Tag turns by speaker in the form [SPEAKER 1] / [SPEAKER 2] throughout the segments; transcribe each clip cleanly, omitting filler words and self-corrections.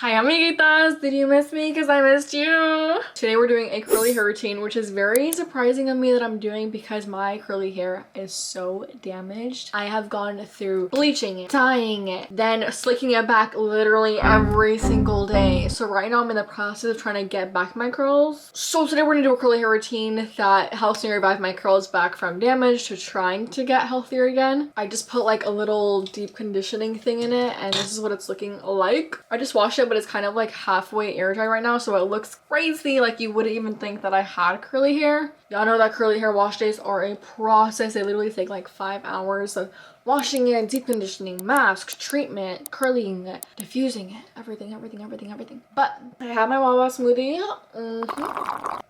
[SPEAKER 1] Hi amiguitas! Did you miss me? Because I missed you! Today we're doing a curly hair routine, which is very surprising of me that I'm doing because my curly hair is so damaged. I have gone through bleaching it, dyeing it, then slicking it back literally every single day. So right now I'm in the process of trying to get back my curls. So today we're gonna do a curly hair routine that helps me revive my curls back from damage to trying to get healthier again. I just put like a little deep conditioning thing in it and this is what it's looking like. I just washed it, but it's kind of like halfway air dry right now, so it looks crazy. Like you wouldn't even think that I had curly hair. Y'all know that curly hair wash days are a process. They literally take like 5 hours of washing it, deep conditioning, mask, treatment, curling it, diffusing it, everything. But I have my Wawa smoothie.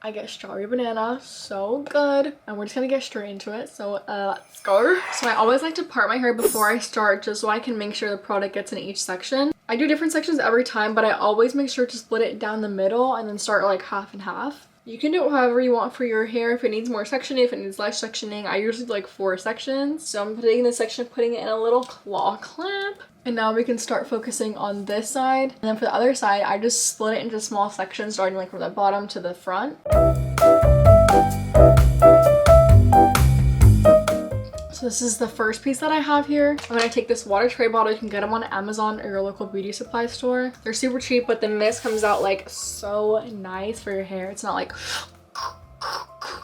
[SPEAKER 1] I get strawberry banana, so good. And we're just gonna get straight into it. So let's go. So I always like to part my hair before I start just so I can make sure the product gets in each section. I do different sections every time, but I always make sure to split it down the middle and then start like half and half. You can do it however you want for your hair. If it needs more sectioning, if it needs less sectioning. I usually do like 4 sections. So I'm taking this section, putting it in a little claw clamp. And now we can start focusing on this side. And then for the other side, I just split it into small sections, starting like from the bottom to the front. So this is the first piece that I have here. I'm gonna take this water spray bottle. You can get them on Amazon or your local beauty supply store. They're super cheap, but the mist comes out like so nice for your hair. It's not like,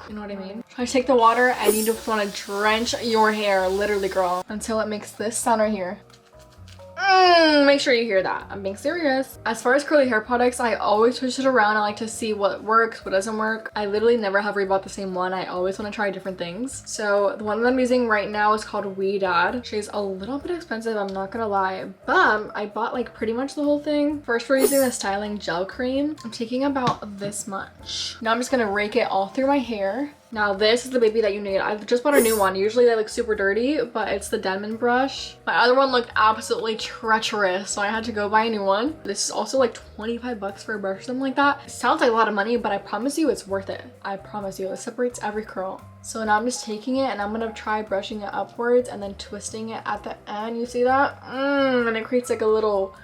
[SPEAKER 1] you know what I mean? I take the water and you just want to drench your hair, literally, girl, until it makes this sound right here. Make sure you hear that. I'm being serious. As far as curly hair products, I always switch it around. I like to see what works, what doesn't work. I literally never have rebought the same one. I always want to try different things. So the one that I'm using right now is called We Dad. She's a little bit expensive, I'm not gonna lie, but I bought like pretty much the whole thing. First, we're using the styling gel cream. I'm taking about this much. Now I'm just gonna rake it all through my hair. Now this is the baby that you need. I just bought a new one. Usually they look super dirty, but it's the Denman brush. My other one looked absolutely treacherous, so I had to go buy a new one. This is also like 25 bucks for a brush or something like that. It sounds like a lot of money, but I promise you it's worth it. I promise you, it separates every curl. So now I'm just taking it and I'm gonna try brushing it upwards and then twisting it at the end. You see that? And it creates like a little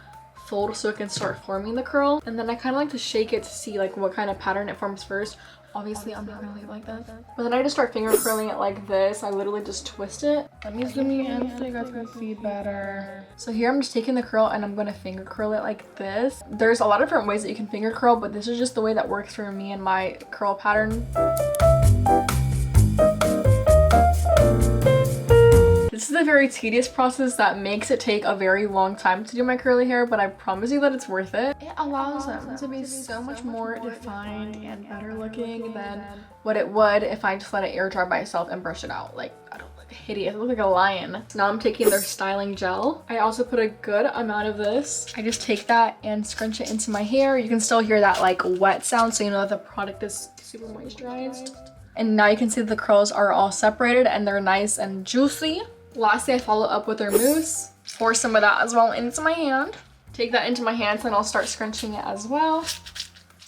[SPEAKER 1] fold so it can start forming the curl. And then I kind of like to shake it to see like what kind of pattern it forms first. Obviously, I'm not gonna leave it like that. But then I just start finger curling it like this. I literally just twist it. Let me zoom in so you guys can see better. So here I'm just taking the curl and I'm gonna finger curl it like this. There's a lot of different ways that you can finger curl, but this is just the way that works for me and my curl pattern. This is a very tedious process that makes it take a very long time to do my curly hair, but I promise you that it's worth it. It allows them to be so much more defined and better looking than what it would if I just let it air dry by itself and brush it out. Like, I don't look hideous, I look like a lion. So now I'm taking their styling gel. I also put a good amount of this. I just take that and scrunch it into my hair. You can still hear that like wet sound, so you know that the product is super moisturized. And now you can see the curls are all separated and they're nice and juicy. Lastly, I follow up with their mousse. Pour some of that as well into my hand. Take that into my hands and I'll start scrunching it as well.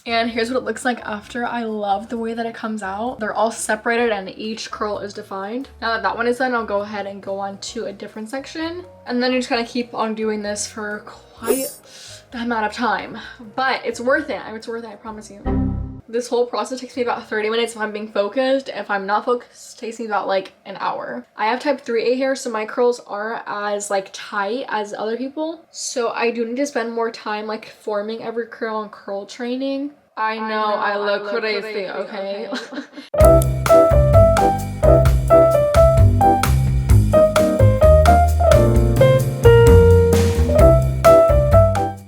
[SPEAKER 1] And here's what it looks like after. I love the way that it comes out. They're all separated and each curl is defined. Now that that one is done, I'll go ahead and go on to a different section. And then you just kind of keep on doing this for quite the amount of time. But it's worth it. It's worth it, I promise you. This whole process takes me about 30 minutes if I'm being focused. If I'm not focused, it takes me about like an hour. I have type 3A hair, so my curls aren't as like tight as other people. So I do need to spend more time like forming every curl and curl training. I know, I look crazy, okay?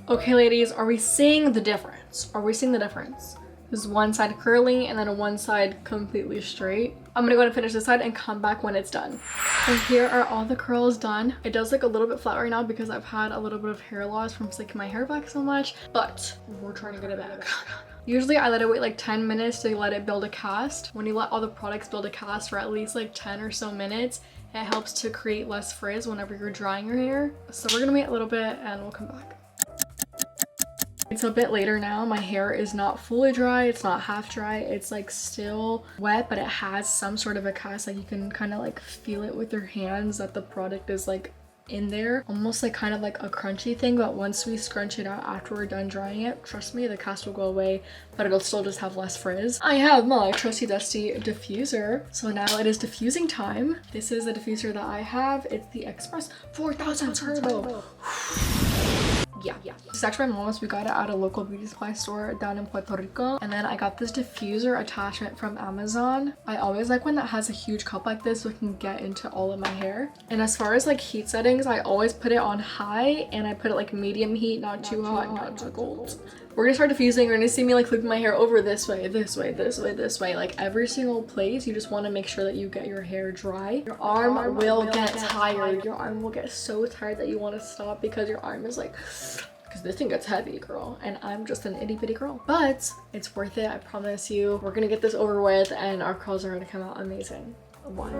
[SPEAKER 1] Okay, ladies, are we seeing the difference? Are we seeing the difference? There's one side curly and then one side completely straight. I'm gonna go ahead and finish this side and come back when it's done. And here are all the curls done. It does look a little bit flat right now because I've had a little bit of hair loss from slicking my hair back so much, but we're trying to get it back. Usually I let it wait like 10 minutes to let it build a cast. When you let all the products build a cast for at least like 10 or so minutes, it helps to create less frizz whenever you're drying your hair. So we're gonna wait a little bit and we'll come back. It's a bit later now. My hair is not fully dry. It's not half dry. It's like still wet, but it has some sort of a cast. Like you can kind of like feel it with your hands that the product is like in there, almost like kind of like a crunchy thing, but once we scrunch it out after we're done drying it, trust me, the cast will go away, but it'll still just have less frizz. I have my trusty dusty diffuser, so now it is diffusing time. This is the diffuser that I have. It's the Express 4000 Turbo. Yeah. This is actually my mom's. We got it at a local beauty supply store down in Puerto Rico. And then I got this diffuser attachment from Amazon. I always like when that has a huge cup like this so it can get into all of my hair. And as far as like heat settings, I always put it on high and I put it like medium heat, not too hot, not too cold. We're gonna start diffusing. You're gonna see me like flipping my hair over this way, this way, this way, this way, like every single place. You just want to make sure that you get your hair dry. Your arm will get tired. Your arm will get so tired that you want to stop because your arm is like, because this thing gets heavy, girl, and I'm just an itty bitty girl. But it's worth it, I promise you. We're gonna get this over with and our curls are gonna come out amazing. Watch.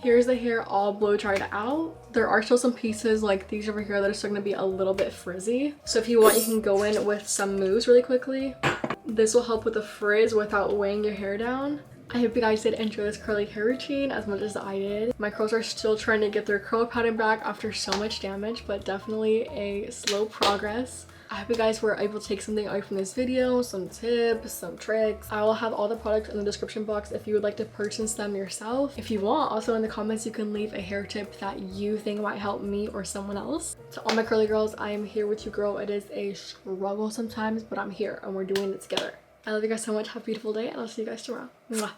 [SPEAKER 1] Here's the hair all blow dried out. There are still some pieces like these over here that are still gonna be a little bit frizzy. So if you want, you can go in with some moves really quickly. This will help with the frizz without weighing your hair down. I hope you guys did enjoy this curly hair routine as much as I did. My curls are still trying to get their curl pattern back after so much damage, but definitely a slow progress. I hope you guys were able to take something away from this video, some tips, some tricks. I will have all the products in the description box if you would like to purchase them yourself. If you want, also in the comments, you can leave a hair tip that you think might help me or someone else. To all my curly girls, I am here with you, girl. It is a struggle sometimes, but I'm here and we're doing it together. I love you guys so much. Have a beautiful day and I'll see you guys tomorrow. Mwah.